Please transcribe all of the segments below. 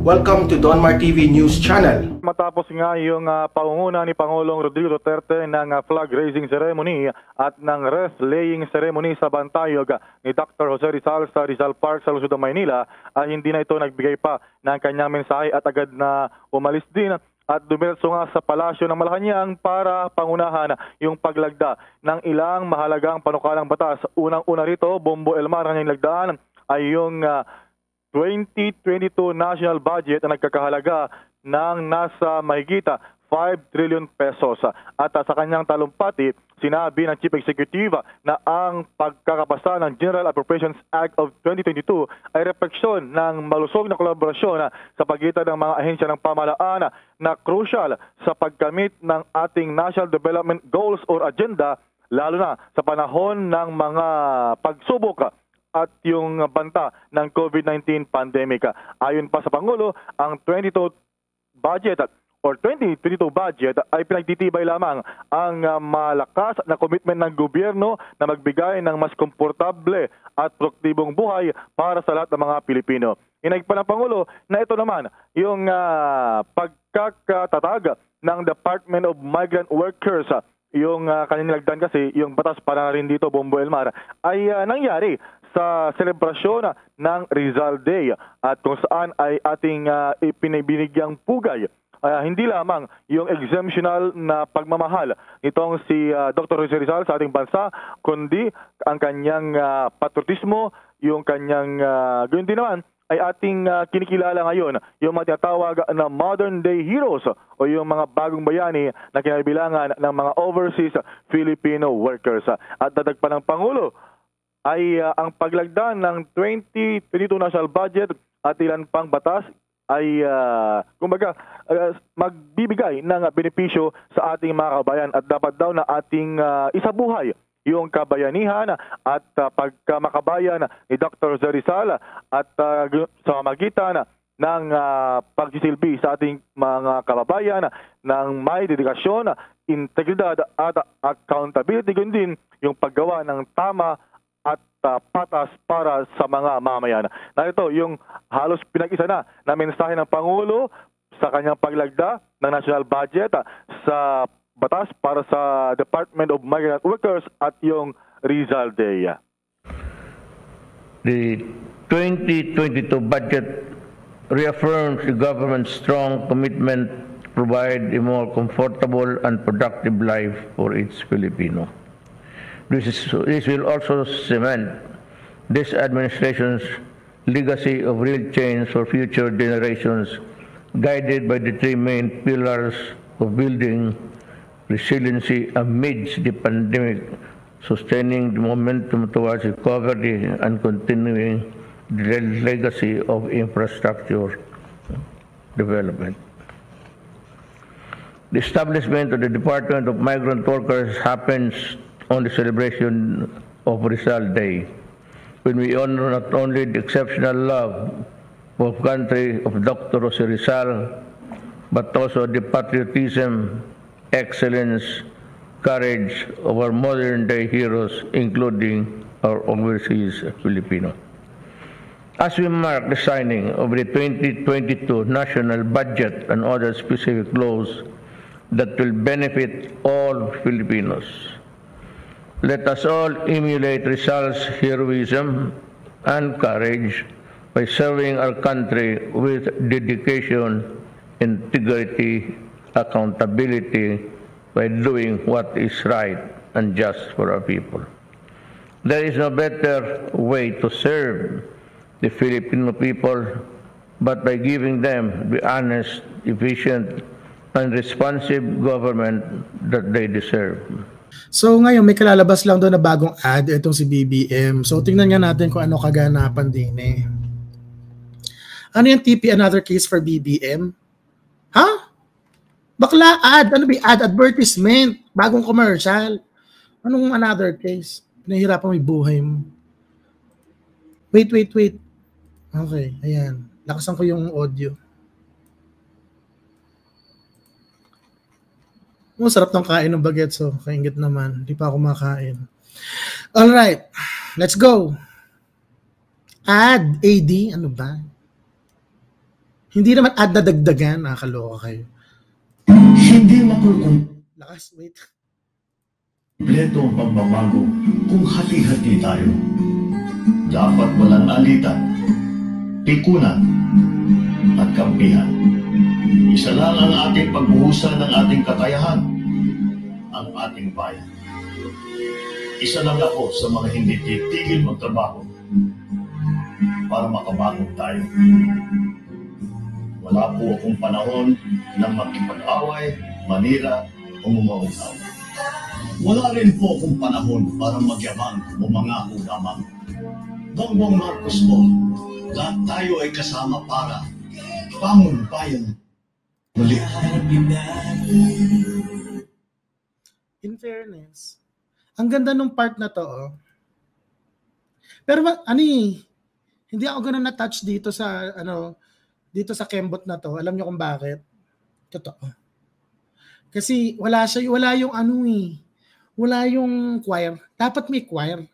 Welcome to Donmar TV News Channel. Matapos nga yung pangunguna ni Pangulong Rodrigo Duterte ng flag raising ceremony at ng wreath laying ceremony sa Bantayog ni Dr. Jose Rizal sa Rizal Park sa Luzon, Maynila, ay hindi na ito nagbigay pa ng kanyang mensahe at agad na umalis din at dumiretso nga sa palasyo ng Malacanang para pangunahan yung paglagda ng ilang mahalagang panukalang batas. Unang-una rito, Bombo Elmar, kanyang lagdaan ay yung 2022 national budget na nagkakahalaga ng nasa mahigita 5 trillion pesos. At sa kanyang talumpati, sinabi ng Chief Executive na ang pagkakapasa ng General Appropriations Act of 2022 ay refleksyon ng malusog na kolaborasyon sa pagitan ng mga ahensya ng pamahalaan na crucial sa pagkamit ng ating National Development Goals or Agenda, lalo na sa panahon ng mga pagsubok at yung banta ng COVID-19 pandemic. Ayon pa sa Pangulo, ang 2022 budget ay pinagtitibay lamang ang malakas na komitmen ng gobyerno na magbigay ng mas komportable at produktibong buhay para sa lahat ng mga Pilipino. Inaig pa ng Pangulo na ito naman yung pagkakatatag ng Department of Migrant Workers. Yung kanyang nilagdan kasi, yung batas para rin dito, Bombo Elmar, ay nangyari sa selebrasyon ng Rizal Day at kung saan ay ating ipinibinigyang pugay hindi lamang yung exemptional na pagmamahal nitong si Dr. Jose Rizal sa ating bansa, kundi ang kanyang patriotismo, yung kanyang ganoon din naman ay ating kinikilala ngayon yung mga tinatawag na modern day heroes o yung mga bagong bayani na kinabilangan ng mga overseas Filipino workers. At dadag pa ng Pangulo ay ang paglagda ng 2022 national budget at ilan pang batas ay magbibigay ng benepisyo sa ating mga kabayan at dapat daw na ating isabuhay yung kabayanihan at pagkamakabayan ni Dr. Jose Rizal at sa magitan ng pagsisilbi sa ating mga kababayan ng may dedikasyon, integridad at accountability, kundi yung paggawa ng tama at patas para sa mga mamayan. Narito yung halos pinag-isa na mensahe ng Pangulo sa kanyang paglagda ng national budget sa batas para sa Department of Migrant Workers at yung Rizal Day. The 2022 budget reaffirms the government's strong commitment to provide a more comfortable and productive life for each Filipino. This will also cement this administration's legacy of real change for future generations, guided by the three main pillars of building resiliency amidst the pandemic, sustaining the momentum towards recovery, and continuing the legacy of infrastructure development. The establishment of the Department of Migrant Workers happens on the celebration of Rizal Day, when we honor not only the exceptional love of country of Dr. Jose Rizal, but also the patriotism, excellence, courage of our modern day heroes, including our overseas Filipino. As we mark the signing of the 2022 national budget and other specific laws that will benefit all Filipinos, let us all emulate Rizal's heroism and courage by serving our country with dedication, integrity, accountability, by doing what is right and just for our people. There is no better way to serve the Filipino people but by giving them the honest, efficient, and responsive government that they deserve. So ngayon may kalalabas lang doon na bagong ad itong si BBM. So tingnan nga natin kung ano kaganapan din eh. Ano yung TP another case for BBM? Ha? Bakla ad, ano ba ad advertisement, bagong commercial. Anong another case? Pinahirapan mo yung buhay mo. Wait. Okay, ayan. Lakasan ko yung audio. Sarap ng kain ng bagets, so kaingit naman. Hindi pa ako makain. Alright, let's go. AD, ano ba? Hindi naman ad na dagdagan, nakakaloka kayo. Hindi makukumpleto Lakas, wait. ang pagbabago kung hati-hati tayo. Dapat walang alitan, pikunan, at kampihan. Isa lang ang ating pagbuhusan ng ating kakayahan, ang ating bayan. Isa lang ako sa mga hindi titigil magtrabaho para makabangon tayo. Wala po akong panahon na makipag-away, manira, o mumaugaw. Wala rin po akong panahon para magyabang o mangako lamang. Bongbong Marcos po, lahat tayo ay kasama para bangon bayan muli. In fairness, ang ganda nung part na to, oh. Pero hindi ako ganun na-touch dito sa dito sa Kembot na to. Alam niyo kung bakit? Totoo. Kasi wala yung wala yung choir. Dapat may choir.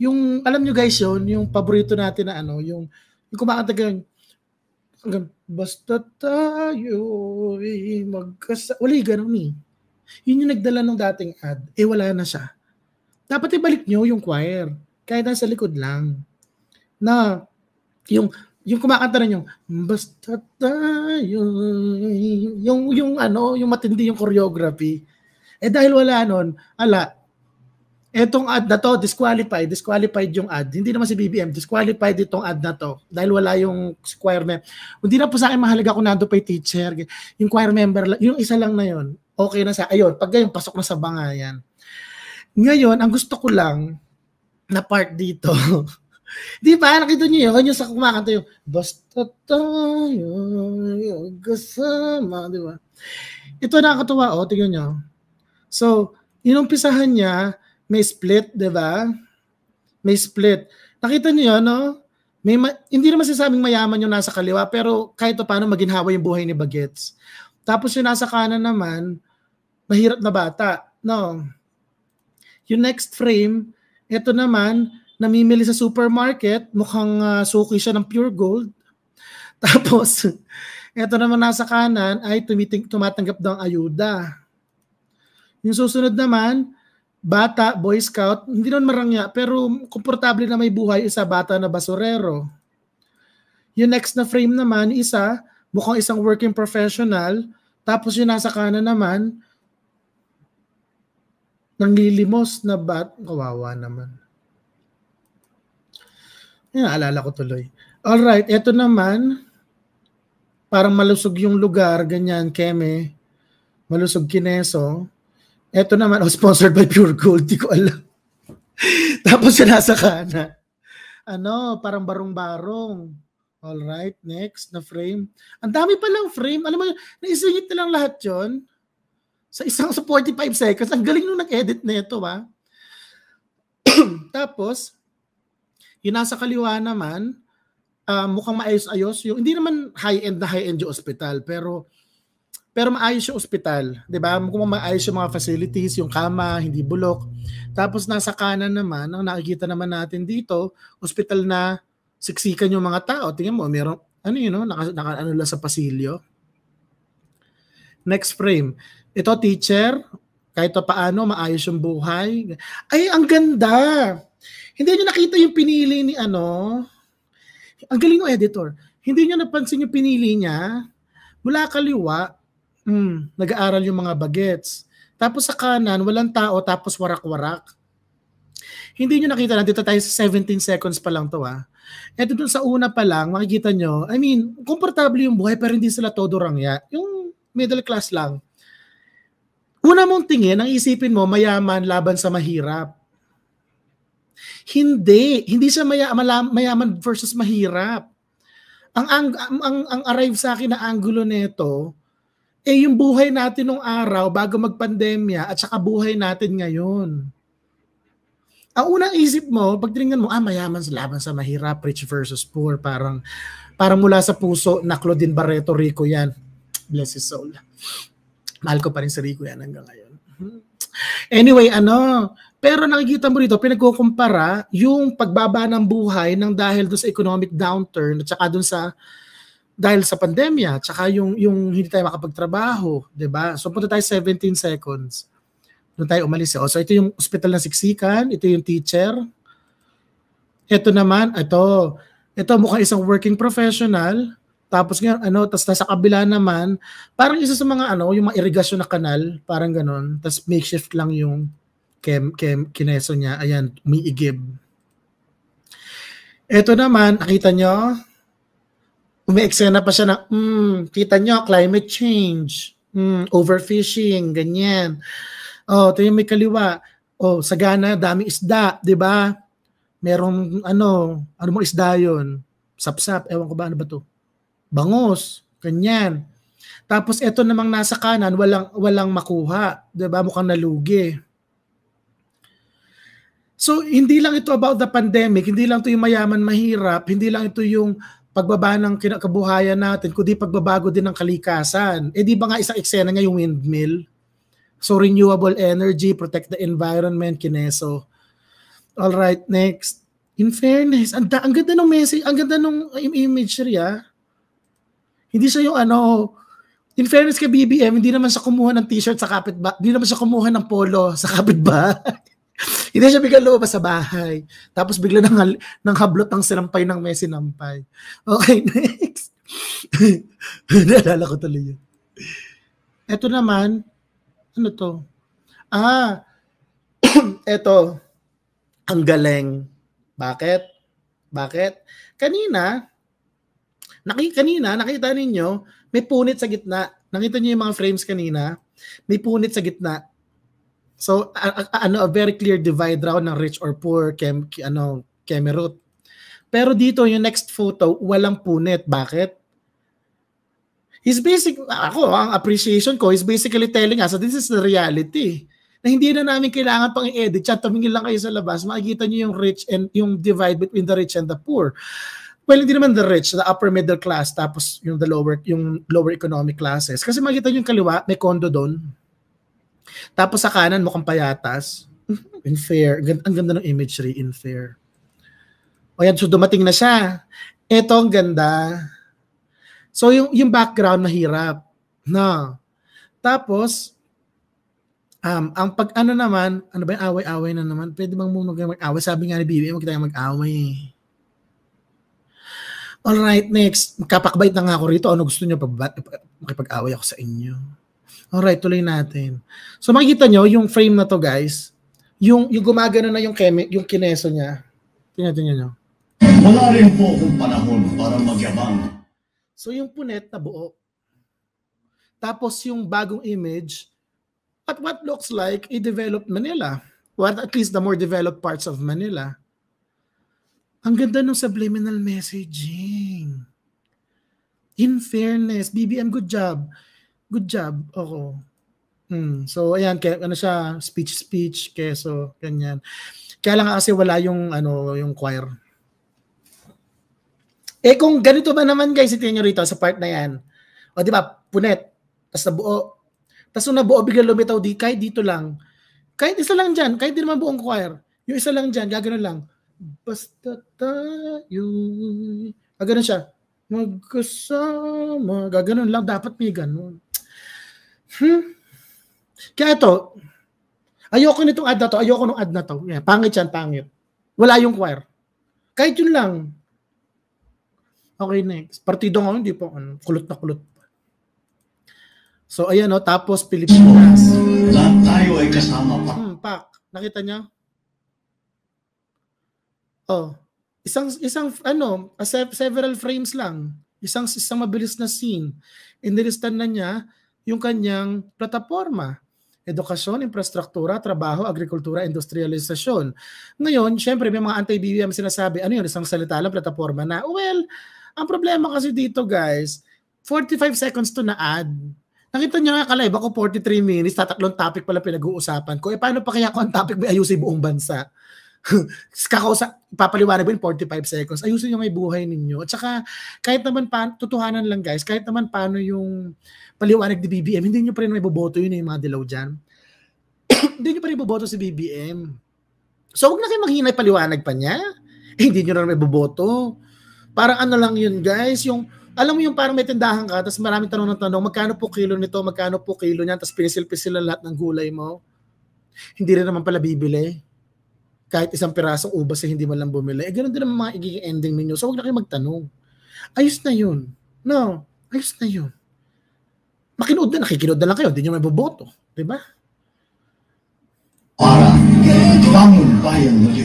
Yung alam niyo guys yung paborito natin na yung kumakanta ganyan. Basta tayo wala ganun eh. Yun yung nagdala ng dating ad. Wala na siya. Dapat ibalik nyo yung choir. Kahit nasa likod lang. Na, yung kumakanta rin yung, basta tayo, yung matindi yung choreography. Dahil wala nun, etong ad na to, disqualified yung ad. Hindi naman si BBM, disqualified itong ad na to. Dahil wala yung choir member. Hindi na po sa akin mahalaga kung nando pa yung teacher. Yung choir member, yung isa lang na yun. Okay na sa, ayun, pag ganyan, pasok na sa bangayan. Ngayon, ang gusto ko lang na part dito, di ba, nakita niyo yun, yung sa kumakanta yung, basta tayo, kasama, di ba? Ito nakakatuwa, tingnan nyo. So, inumpisahan niya, may split, di ba? May split. Nakita niyo, no? Hindi naman sasabing mayaman yung nasa kaliwa, pero kahit paano maginhawa yung buhay ni Bagets. Tapos yung nasa kanan naman, mahirap na bata. No. Yung next frame, ito naman, namimili sa supermarket, mukhang suki siya ng pure gold. Tapos, ito naman nasa kanan ay tumatanggap daw ang ayuda. Yung susunod naman, bata, boy scout, hindi naman marangya, pero komportable na may buhay, isa bata na basurero. Yung next na frame naman, isa, mukhang isang working professional, tapos yung nasa kanan naman, nanglilimos na kawawa naman. Yan, naalala ko tuloy. Alright, eto naman, parang malusog yung lugar, ganyan, Keme, malusog Kineso. Eto naman, sponsored by Pure Gold, di ko alam. Tapos yung nasa kanan, parang barong-barong. Alright, next na frame. Ang dami palang frame. Alam mo, naisingit na lang lahat yon sa 45 seconds. Ang galing nung nag-edit na ito, ha? Tapos, yung nasa kaliwa naman, mukhang maayos-ayos. Hindi naman high-end yung hospital, pero maayos yung hospital. Diba? Mukhang maayos yung mga facilities, yung kama, hindi bulok. Tapos nasa kanan naman, ang nakikita naman natin dito, hospital na siksikan yung mga tao. Tingnan mo, meron, naka lang sa pasilyo. Next frame. Ito, teacher, kahit paano, maayos yung buhay. Ay, ang ganda! Hindi nyo nakita yung pinili ni ang galing ng editor. Hindi nyo napansin yung pinili niya. Mula kaliwa, nag-aaral yung mga bagets. Tapos sa kanan, walang tao, tapos warak-warak. Hindi nyo nakita, nandito tayo sa 17 seconds pa lang to, ha. Ito dun sa una pa lang, makikita nyo, komportable yung buhay, pero hindi sila todo rangya. Yung middle class lang. Una mong tingin, ang isipin mo, mayaman laban sa mahirap. Hindi siya mayaman versus mahirap. Ang arrive sa akin na angulo nito, yung buhay natin nung araw bago magpandemya at saka buhay natin ngayon. Ang unang isip mo, pag tinignan mo, mayaman laban sa mahirap, rich versus poor, parang mula sa puso na Claudine Barreto, Rico yan. Bless his soul. Mahal ko pa rin si Rico yan hanggang ngayon. Anyway, pero nakikita mo rito, pinagkukumpara yung pagbaba ng buhay ng dahil doon sa economic downturn at saka doon sa dahil sa pandemya, tsaka yung hindi tayo makapagtrabaho, 'di ba? So punta tayo 17 seconds. Doon tayo umalis. So ito yung ospital ng Siksikan, ito yung teacher. Ito naman, ito mukhang isang working professional. Tapos ngayon, tapos nasa kabila naman, parang isa sa mga yung mga irigasyon na kanal, parang ganon. Tapos makeshift lang yung kineso niya. Ayan, umiigib. Ito naman, nakita nyo, umi-eksena pa siya na, kita nyo, climate change, overfishing, ganyan. Ito yung may kaliwa. Sagana, daming isda, di ba? Merong, ano mong isda yun? Sapsap, ewan ko ba, ano ba to? Bangus, ganyan. Tapos ito namang nasa kanan, walang makuha, di ba? Mukhang nalugi. So, hindi lang ito about the pandemic, hindi lang ito yung mayaman mahirap, hindi lang ito yung pagbaba ng kinakabuhayan natin, kundi pagbabago din ng kalikasan. Di ba nga isang eksena niya yung windmill? So, renewable energy, protect the environment, kineso. All right, next. In fairness, ang ganda ng message, ang ganda ng imagery, Hindi siya yung in fairness kay BBM, hindi naman siya kumuha ng t-shirt sa kapitbahay, hindi naman siya kumuha ng polo sa kapitbahay. Hindi siya bigla lumabas sa bahay. Tapos bigla nang hablot ng sinampay ng may sinampay. Okay, next. Naalala ko tuloy yun. Ito naman, ano to? Ito. Ang galing. Bakit? Kanina, nakita ninyo, may punit sa gitna. Nakita niyo yung mga frames kanina, may punit sa gitna. So, a very clear divide raw ng rich or poor, Kemerut. Pero dito, yung next photo, walang punit. Bakit? Ang appreciation ko is basically telling us, so this is the reality. Na hindi na namin kailangan pang i-edit. Chat, tumingin lang kayo sa labas, makikita nyo yung rich and yung divide between the rich and the poor. Well, hindi naman the rich, the upper middle class, tapos yung lower economic classes. Kasi makikita nyo yung kaliwa, may condo doon. Tapos sa kanan, mukhang payatas. Unfair. Ang ganda ng imagery, unfair. O yan, so dumating na siya. Ito ang ganda. So yung background mahirap. No. Tapos, ang naman, ano ba yung away-away na naman? Pwede bang muna mag-away? Sabi nga ni BBM, huwag tayo mag-away. Alright, next. Kapakbait na nga ako rito. Ano gusto nyo? Makipag-away ako sa inyo. Alright, tuloy natin. So makikita nyo, yung frame na to guys, yung gumagano na yung kineso niya. Tingnan nyo. Wala rin po akong panahon para magyabang. So yung punet na buo. Tapos yung bagong image, at what looks like a developed Manila. Or at least the more developed parts of Manila. Ang ganda ng subliminal messaging. In fairness, BBM, good job. Good job. Oo. So ayan, siya, speech, keso, ganyan. Kaya lang kasi wala yung choir. Kung ganito ba naman guys, tingnan nyo rito sa part na yan. O di ba, punet, tas nabuo. Tas nung nabuo, bigla lumitaw kahit dito lang. Kahit isa lang dyan, kahit di naman buong choir. Yung isa lang dyan, gagano lang. Basta tayo. Gagano siya. Magkasama. Gaganon lang, dapat may ganon. Kaya ito, ayoko nitong ad na to, ayoko nung ad na to. Yeah, pangit yan, pangit. Wala yung choir. Kahit yun lang. Okay, next. Partido nga, hindi po, kulot na kulot. So, ayan tapos Pilipinas. Lahat tayo ay kasama pa. Pak, nakita niya? Several frames lang. Isang mabilis na scene. Inilistan na niya yung kanyang plataforma. Edukasyon, infrastruktura, trabaho, agrikultura, industrialisasyon. Ngayon, syempre may mga anti-BBM sinasabi, isang salita lang, plataforma na. Well, ang problema kasi dito guys, 45 seconds to na ad. Nakita niyo nga kalive ako 43 minutes, tatlong topic pala pinag-uusapan ko. Paano pa kaya kung ang topic may ayusin buong bansa? Ipapaliwanag mo in 45 seconds. Ayusin niyo may buhay ninyo. At saka, kahit naman tutuhanan lang guys, kahit naman paano yung paliwanag ni BBM, hindi nyo pa rin may boboto yun yung mga dilaw dyan. Hindi nyo pa rin boboto si BBM. So, huwag na kayo maghinay paliwanag pa niya. Hindi nyo na may boboto. Parang lang yun guys, yung Alam mo yung parang may tindahan ka, tapos maraming tanong ng tanong, magkano po kilo nito, magkano po kilo niyan, tapos pinisil-pisil lahat ng gulay mo. Hindi rin naman pala bibili. Kahit isang pirasong ubas ay hindi man lang bumili. Ganun din naman mga igiging ending ninyo. So huwag na kayo magtanong. Ayos na yun. No, ayos na yun. Makinood na, nakikinood na lang kayo, hindi nyo may boboto. Diba? Para bangon bayan muli.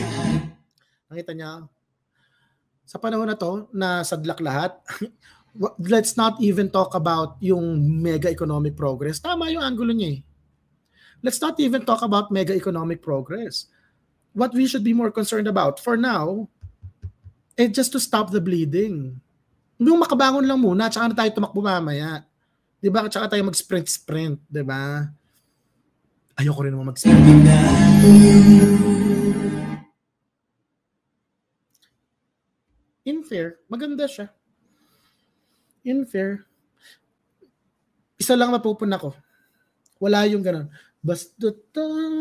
Nakita niya, sa panahon na to, na sadlak lahat, let's not even talk about yung mega economic progress. Tama yung angulo niya eh. Let's not even talk about mega economic progress. What we should be more concerned about for now, just to stop the bleeding. Yung makabangon lang muna, tsaka na tayo tumakbo mamaya. Diba? Tsaka tayo mag-sprint-sprint. Diba? Ayoko rin naman mag-sprint. Unfair. Maganda siya. Unfair. Isa lang mapupuna ko. Wala yung ganun. Basta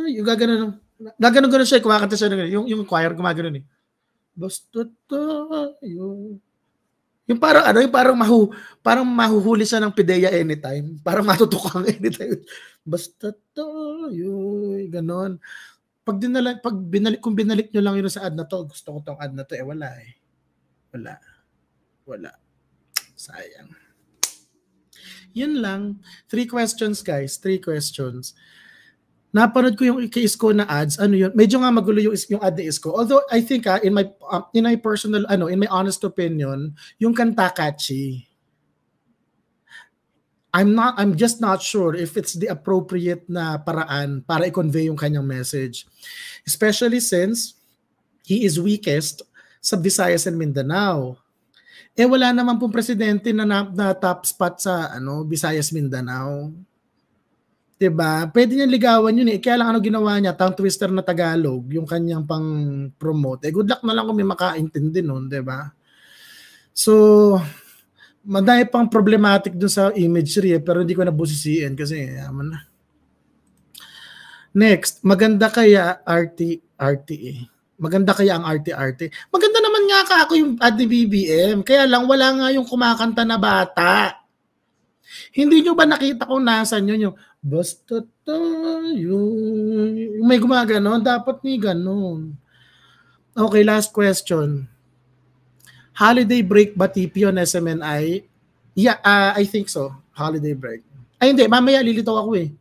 yung gaganon. Gaganon siya. Kumakanta siya. Yung choir gumaganon eh. Basta tayo. Yung parang ano, yung parang mahuhuli siya ng pideya anytime. Parang matutukang anytime. Basta tayo. Ganon. Kung binalik nyo lang yun sa ad na to, gusto ko tong ad na to, wala eh. Wala. Sayang. Yun lang. 3 questions, guys. 3 questions. Napanood ko yung kay Isko na ads. Ano yun? Medyo nga magulo yung ad ni Isko. Although, I think in my personal, in my honest opinion, yung kanta catchy. I'm just not sure if it's the appropriate na paraan para i-convey yung kanyang message. Especially since he is weakest sa Visayas and Mindanao. Wala naman pong presidente na top spot sa Visayas, Mindanao. Diba? Pwede niya ligawan yun eh. Kaya lang ginawa niya, tongue twister na Tagalog, yung kanyang pang-promote. Good luck na lang kung may makaintindi nun, diba? So, madami pang problematic dun sa imagery pero hindi ko na busisiin kasi yaman na. Next, maganda kaya RTE. Maganda kaya ang RT-RT. Maganda naman nga ako yung ad ni BBM. Kaya lang wala nga yung kumakanta na bata. Hindi nyo ba nakita kung nasan yun yung basta tayo. May gumaganon. Dapat ni ganon. Okay, last question. Holiday break ba TP on SMNI? Yeah, I think so. Holiday break. Ay hindi, mamaya lilitaw ako eh.